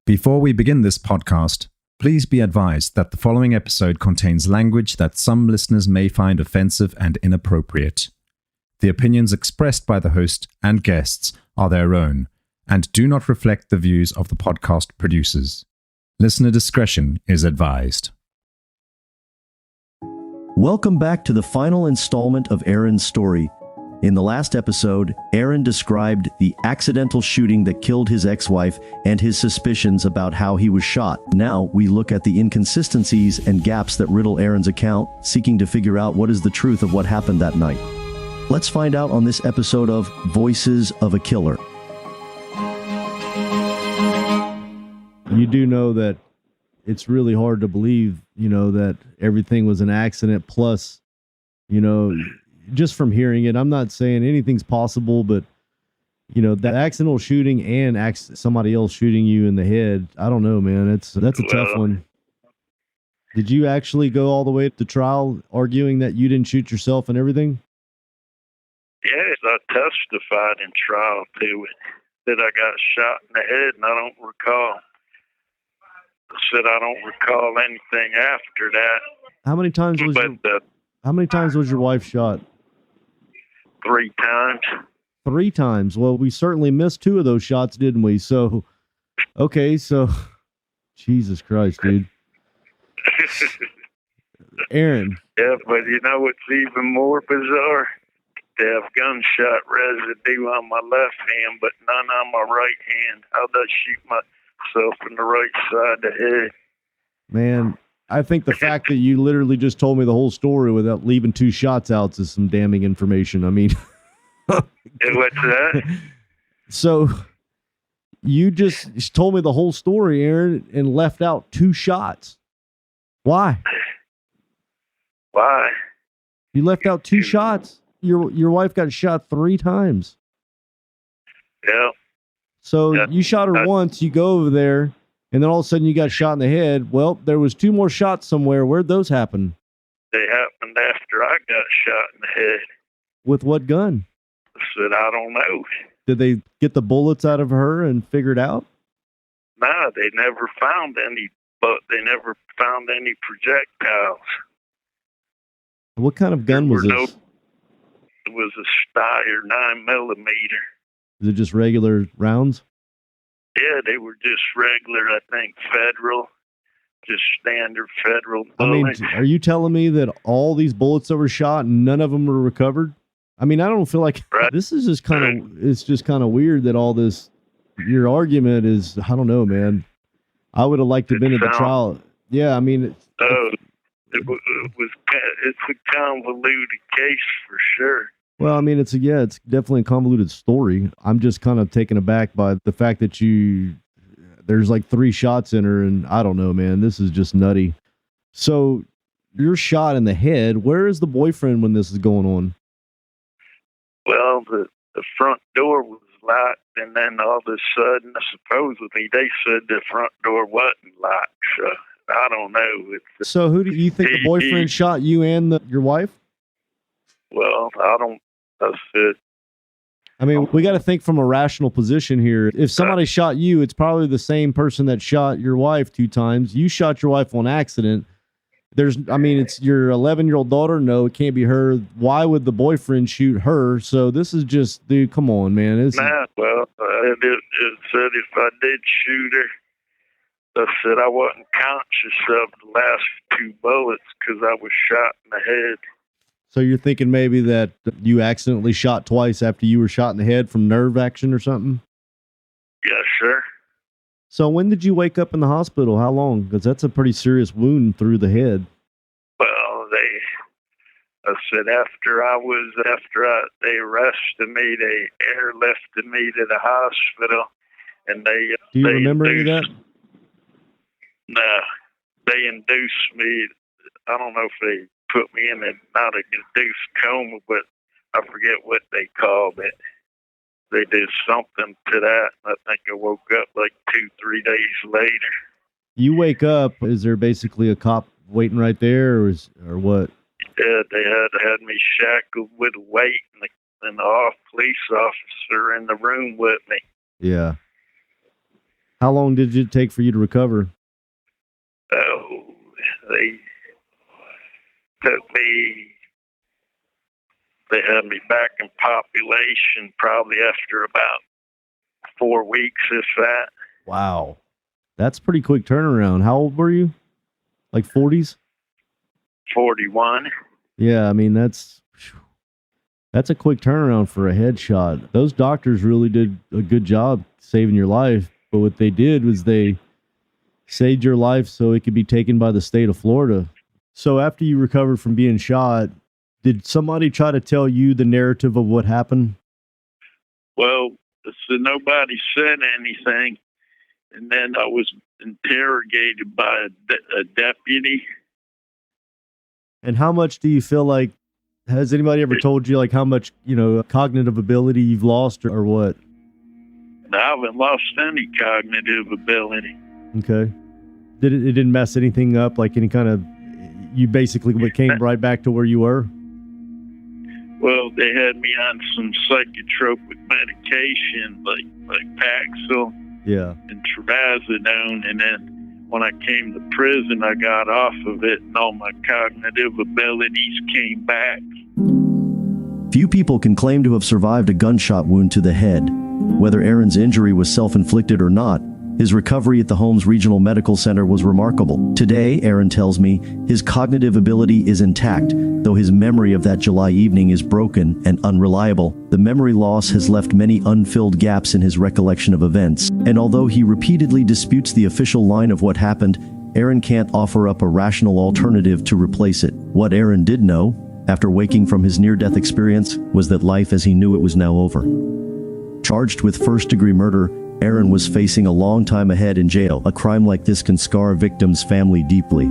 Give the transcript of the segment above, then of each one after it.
Before we begin this podcast, please be advised that the following episode contains language that some listeners may find offensive and inappropriate. The opinions expressed by the host and guests are their own and do not reflect the views of the podcast producers. Listener discretion is advised. Welcome back to the final installment of Aaron's story. In the last episode, Aaron described the accidental shooting that killed his ex-wife and his suspicions about how he was shot. Now, we look at the inconsistencies and gaps that riddle Aaron's account, seeking to figure out what is the truth of what happened that night. Let's find out on this episode of Voices of a Killer. You do know that it's really hard to believe, that everything was an accident. Plus, just from hearing it, I'm not saying anything's possible, but, that accidental shooting and somebody else shooting you in the head, I don't know, man. That's a tough one. Did you actually go all the way to trial arguing that you didn't shoot yourself and everything? Yes, I testified in trial to it, that I got shot in the head, and I don't recall. I said I don't recall anything after that. How many times was your wife shot? 3 times. 3 times. Well, we certainly missed 2 of those shots, didn't we? So, okay, Jesus Christ, dude. Aaron. Yeah, but what's even more bizarre? They have gunshot residue on my left hand, but none on my right hand. How'd I shoot myself in the right side of the head? Man, I think the fact that you literally just told me the whole story without leaving 2 shots out is some damning information. I mean, what's that? So you just told me the whole story, Aaron, and left out 2 shots. Why? Why? You left out 2 shots. Your wife got shot 3 times. Yeah. So you shot her once, you go over there, and then all of a sudden you got shot in the head. Well, there was 2 more shots somewhere. Where'd those happen? They happened after I got shot in the head. With what gun? I said, I don't know. Did they get the bullets out of her and figure it out? No, they never found any, but they never found any projectiles. What kind of gun was this? It was a Steyr 9mm. Is it just regular rounds? Yeah, they were just regular, I think, federal, just standard federal I bullets. mean, are you telling me that all these bullets that were shot, none of them were recovered? I mean, I don't feel like this is just it's just kind of weird that all this, your argument is, I don't know, man. I would have liked to have been at the trial. Yeah, I mean. It's a convoluted case for sure. Well, I mean, it's definitely a convoluted story. I'm just kind of taken aback by the fact that there's like 3 shots in her, and I don't know, man, this is just nutty. So you're shot in the head. Where is the boyfriend when this is going on? Well, the front door was locked, and then all of a sudden, supposedly, they said the front door wasn't locked, so I don't know. So who do you think the boyfriend shot, you and your wife? Well, I mean, we got to think from a rational position here. If somebody shot you, it's probably the same person that shot your wife 2 times. You shot your wife on accident. It's your 11-year-old daughter. No, it can't be her. Why would the boyfriend shoot her? So this is just, dude, come on, man. It said if I did shoot her, I said I wasn't conscious of the last 2 bullets because I was shot in the head. So you're thinking maybe that you accidentally shot twice after you were shot in the head from nerve action or something? Yes, sir. So when did you wake up in the hospital? How long? Because that's a pretty serious wound through the head. Well, I said they arrested me, they airlifted me to the hospital, and they. Do you remember any of that? No, they induced me. I don't know if they put me in not a induced coma, but I forget what they called it. They did something to that. I think I woke up like 2-3 days later. You wake up, is there basically a cop waiting right there, or what? Yeah, they had me shackled with a weight and the police officer in the room with me. Yeah. How long did it take for you to recover? Oh, they they had me back in population probably after about 4 weeks, if that. Wow. That's pretty quick turnaround. How old were you? Like 40s? 41. Yeah, I mean, that's a quick turnaround for a headshot. Those doctors really did a good job saving your life, but what they did was they saved your life so it could be taken by the state of Florida. So after you recovered from being shot, did somebody try to tell you the narrative of what happened? Well, so nobody said anything, and then I was interrogated by a deputy. And how much do you feel like, has anybody ever told you like how much, cognitive ability you've lost or what? I haven't lost any cognitive ability. Okay. It didn't mess anything up, like any kind of, you basically came right back to where you were? Well, they had me on some psychotropic medication like Paxil and trazodone, and then when I came to prison, I got off of it, and all my cognitive abilities came back. Few people can claim to have survived a gunshot wound to the head. Whether Aaron's injury was self-inflicted or not, his recovery at the Holmes Regional Medical Center was remarkable. Today, Aaron tells me, his cognitive ability is intact, though his memory of that July evening is broken and unreliable. The memory loss has left many unfilled gaps in his recollection of events, and although he repeatedly disputes the official line of what happened, Aaron can't offer up a rational alternative to replace it. What Aaron did know, after waking from his near-death experience, was that life as he knew it was now over. Charged with first-degree murder, Aaron was facing a long time ahead in jail. A crime like this can scar a victim's family deeply.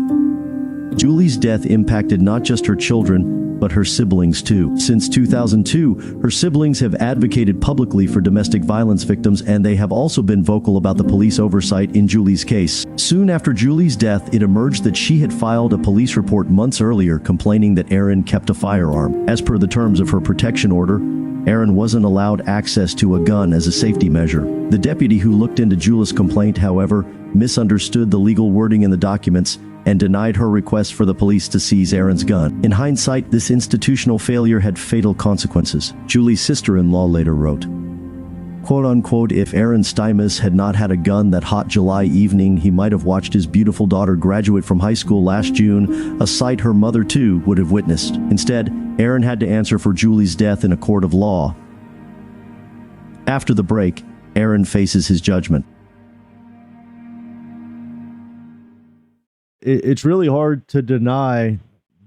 Julie's death impacted not just her children, but her siblings too. Since 2002, her siblings have advocated publicly for domestic violence victims, and they have also been vocal about the police oversight in Julie's case. Soon after Julie's death, it emerged that she had filed a police report months earlier complaining that Aaron kept a firearm. As per the terms of her protection order, Aaron wasn't allowed access to a gun as a safety measure. The deputy who looked into Julie's complaint, however, misunderstood the legal wording in the documents and denied her request for the police to seize Aaron's gun. In hindsight, this institutional failure had fatal consequences. Julie's sister-in-law later wrote, quote-unquote, if Aaron Stimus had not had a gun that hot July evening, he might have watched his beautiful daughter graduate from high school last June, a sight her mother too would have witnessed. Instead, Aaron had to answer for Julie's death in a court of law. After the break, Aaron faces his judgment. It's really hard to deny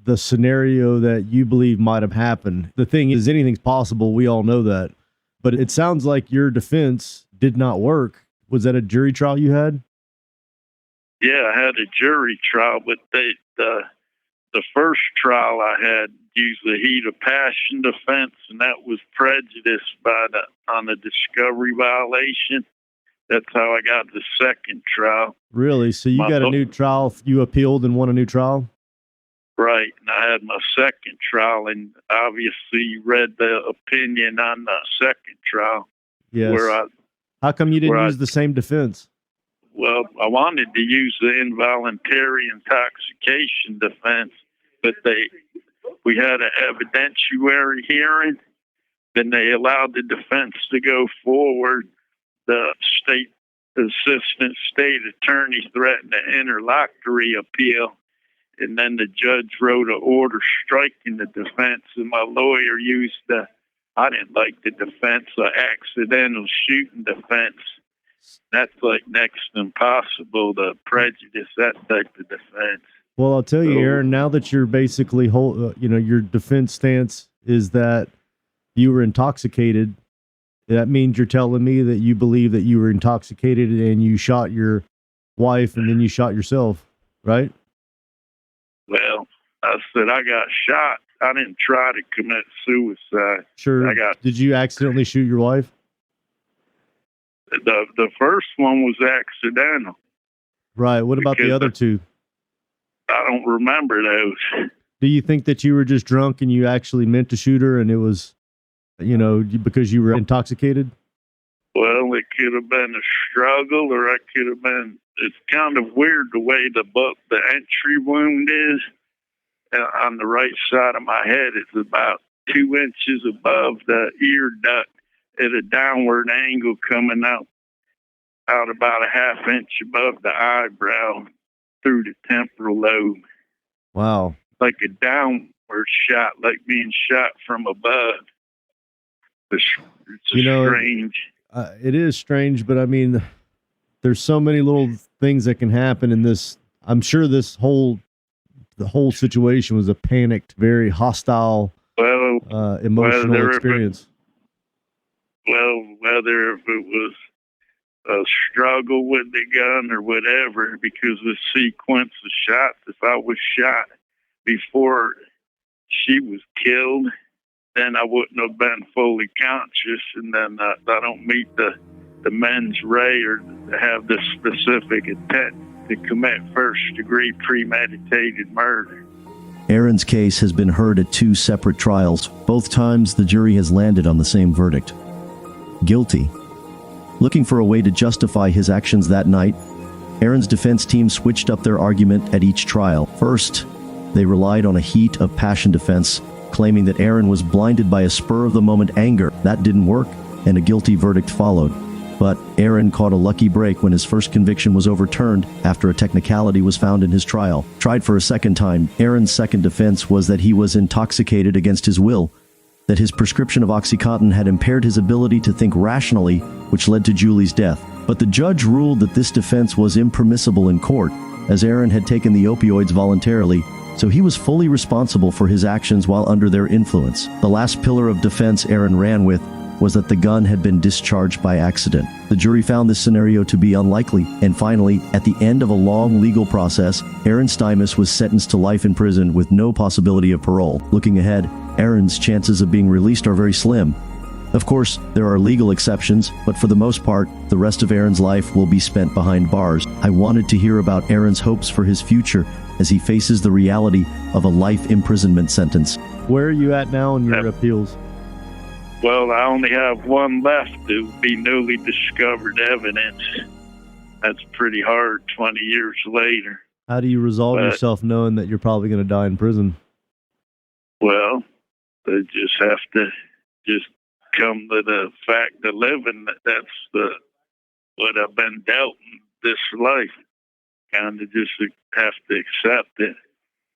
the scenario that you believe might have happened. The thing is, anything's possible. We all know that. But it sounds like your defense did not work. Was that a jury trial you had? Yeah, I had a jury trial, but the first trial I had used the heat of passion defense, and that was prejudiced on the discovery violation. That's how I got the second trial. Really? So you got a new trial? You appealed and won a new trial? Right. And I had my second trial, and obviously you read the opinion on the second trial. Yes. How come you didn't use the same defense? Well, I wanted to use the involuntary intoxication defense, but we had an evidentiary hearing, then they allowed the defense to go forward. The assistant state attorney threatened an interlocutory appeal, and then the judge wrote an order striking the defense, and my lawyer used I didn't like the defense, an accidental shooting defense. That's like next to impossible to prejudice that type of defense. Well, I'll tell you, Aaron, now that you're basically, your defense stance is that you were intoxicated. That means you're telling me that you believe that you were intoxicated and you shot your wife and then you shot yourself, right? Well, I said I got shot. I didn't try to commit suicide. Sure. Did you accidentally shoot your wife? The first one was accidental. Right. What about the other two? I don't remember those. Do you think that you were just drunk and you actually meant to shoot her and it was, because you were intoxicated? Well, it could have been a struggle, or I could have been. It's kind of weird the way the entry wound is. On the right side of my head, it's about 2 inches above the ear duct at a downward angle, coming out about a half inch above the eyebrow through the temporal lobe. Wow. Like a downward shot, like being shot from above. It's strange. It is strange, but I mean, there's so many little things that can happen in this. I'm sure the whole situation was a panicked, very hostile, emotional experience. Whether if it was a struggle with the gun or whatever, because the sequence of shots, if I was shot before she was killed, then I wouldn't have been fully conscious, and then I don't meet the mens rea or have the specific intent to commit first-degree premeditated murder. Aaron's case has been heard at 2 separate trials. Both times, the jury has landed on the same verdict: guilty. Looking for a way to justify his actions that night, Aaron's defense team switched up their argument at each trial. First, they relied on a heat of passion defense, claiming that Aaron was blinded by a spur-of-the-moment anger. That didn't work, and a guilty verdict followed. But Aaron caught a lucky break when his first conviction was overturned after a technicality was found in his trial. Tried for a second time, Aaron's second defense was that he was intoxicated against his will, that his prescription of OxyContin had impaired his ability to think rationally, which led to Julie's death. But the judge ruled that this defense was impermissible in court, as Aaron had taken the opioids voluntarily, so he was fully responsible for his actions while under their influence. The last pillar of defense Aaron ran with was that the gun had been discharged by accident. The jury found this scenario to be unlikely, and finally, at the end of a long legal process, Aaron Stimus was sentenced to life in prison with no possibility of parole. Looking ahead, Aaron's chances of being released are very slim. Of course, there are legal exceptions, but for the most part, the rest of Aaron's life will be spent behind bars. I wanted to hear about Aaron's hopes for his future as he faces the reality of a life imprisonment sentence. Where are you at now in your appeals? Well, I only have one left to be newly discovered evidence. That's pretty hard 20 years later. How do you resolve yourself knowing that you're probably going to die in prison? Well, they just have to just come to the fact of living that that's what I've been dealt in this life. Kind of just have to accept it.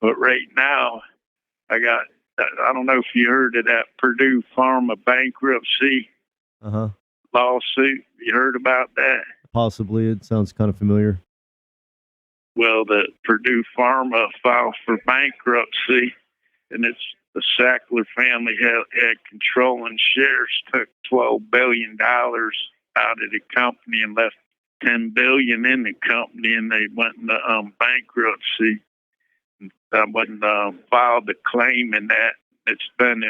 But right now, I don't know if you heard of that Purdue Pharma bankruptcy lawsuit. You heard about that? Possibly. It sounds kind of familiar. Well, the Purdue Pharma filed for bankruptcy, and it's the Sackler family had controlling shares, took $12 billion out of the company and left $10 billion in the company, and they went into bankruptcy. I went filed a claim in that. It's been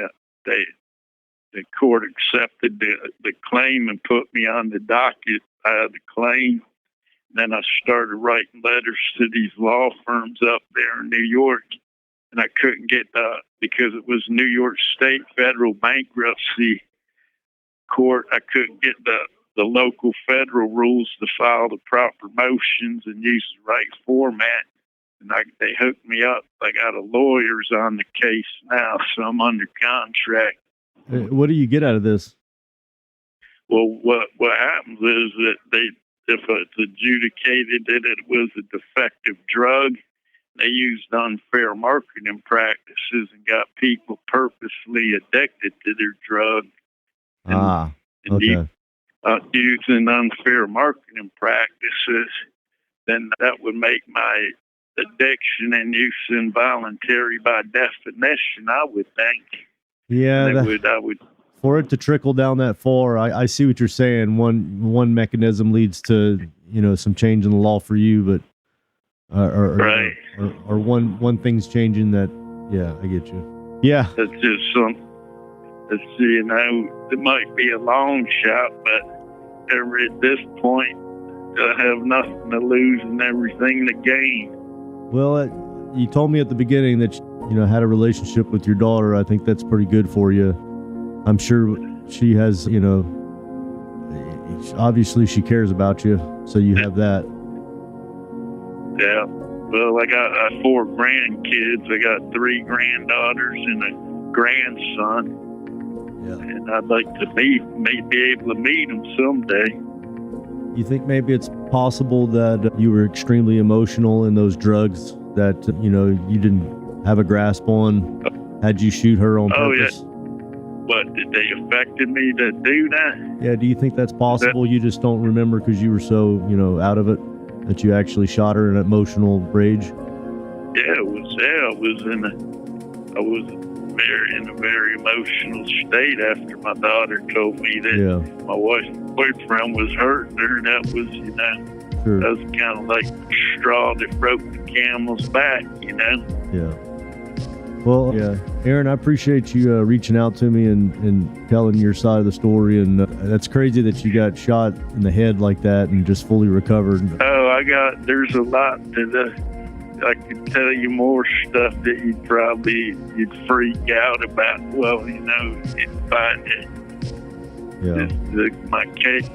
the court accepted the claim and put me on the docket. I had the claim. Then I started writing letters to these law firms up there in New York, and I couldn't get because it was New York State federal bankruptcy court. I couldn't get the local federal rules to file the proper motions and use the right format. And they hooked me up. I got a lawyers on the case now, so I'm under contract. What do you get out of this? Well, what happens is that if it's adjudicated that it was a defective drug, they used unfair marketing practices and got people purposely addicted to their drug. Okay. Using unfair marketing practices, then that would make my addiction and use involuntary by definition, I would think. Yeah, I would. For it to trickle down that far, I see what you're saying. One mechanism leads to some change in the law for you, but right. Or one thing's changing that. Yeah, I get you. Yeah, that's just some. It might be a long shot, but at this point, I have nothing to lose and everything to gain. Well, you told me at the beginning that you had a relationship with your daughter. I think that's pretty good for you. I'm sure she has, obviously she cares about you, so you have that. Yeah. Well, I got 4 grandkids. I got 3 granddaughters and a grandson. Yeah. And I'd like to be able to meet them someday. You think maybe it's possible that you were extremely emotional in those drugs that, you didn't have a grasp on? Had you shoot her on purpose? Yeah. But did they affected me to do that? Yeah, do you think that's possible? You just don't remember because you were so, out of it, that you actually shot her in emotional rage? Yeah, I was in a very emotional state after my daughter told me that my boyfriend was hurting her. That was, Sure. that was kind of like the straw that broke the camel's back, Yeah. Well, yeah, Aaron, I appreciate you reaching out to me and telling your side of the story. And that's crazy that you got shot in the head like that and just fully recovered. Oh, there's a lot to I could tell you more stuff that you'd freak out about. Well, you'd find it. Yeah. My case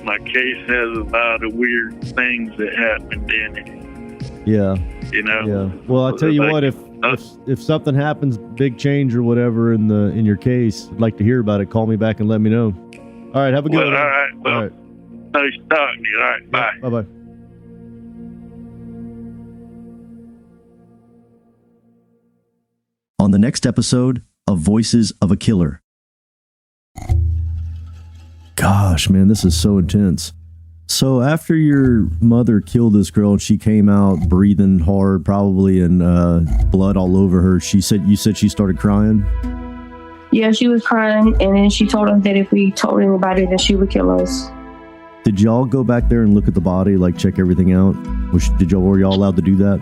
has a lot of weird things that happened in it. Yeah. Yeah. Well, I tell you what, if something happens, big change or whatever in your case, I'd like to hear about it. Call me back and let me know. All right. Have a good one. All right. Well, all right. Nice talking to you. All right. Bye. Bye-bye. On the next episode of Voices of a Killer. Gosh, man, this is so intense. So after your mother killed this girl and she came out breathing hard, probably, and blood all over her, you said she started crying? Yeah, she was crying, and then she told us that if we told anybody, that she would kill us. Did y'all go back there and look at the body, like check everything out? Were y'all allowed to do that?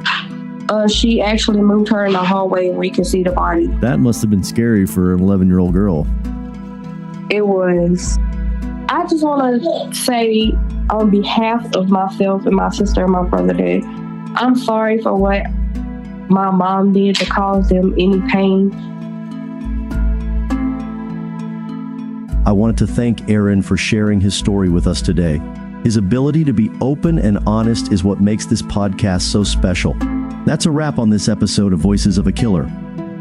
She actually moved her in the hallway and we could see the body. That must have been scary for an 11-year-old girl. It was. I just want to say on behalf of myself and my sister and my brother that I'm sorry for what my mom did to cause them any pain. I wanted to thank Aaron for sharing his story with us today. His ability to be open and honest is what makes this podcast so special. That's a wrap on this episode of Voices of a Killer.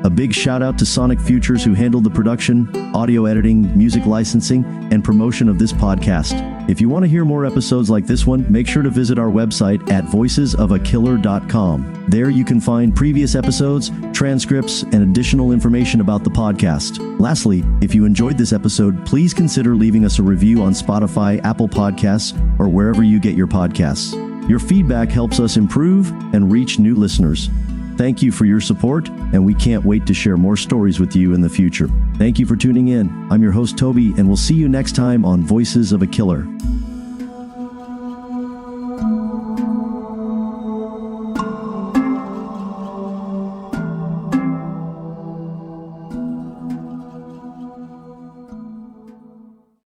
A big shout out to Sonic Futures, who handled the production, audio editing, music licensing, and promotion of this podcast. If you want to hear more episodes like this one, make sure to visit our website at voicesofakiller.com. There you can find previous episodes, transcripts, and additional information about the podcast. Lastly, if you enjoyed this episode, please consider leaving us a review on Spotify, Apple Podcasts, or wherever you get your podcasts. Your feedback helps us improve and reach new listeners. Thank you for your support, and we can't wait to share more stories with you in the future. Thank you for tuning in. I'm your host, Toby, and we'll see you next time on Voices of a Killer.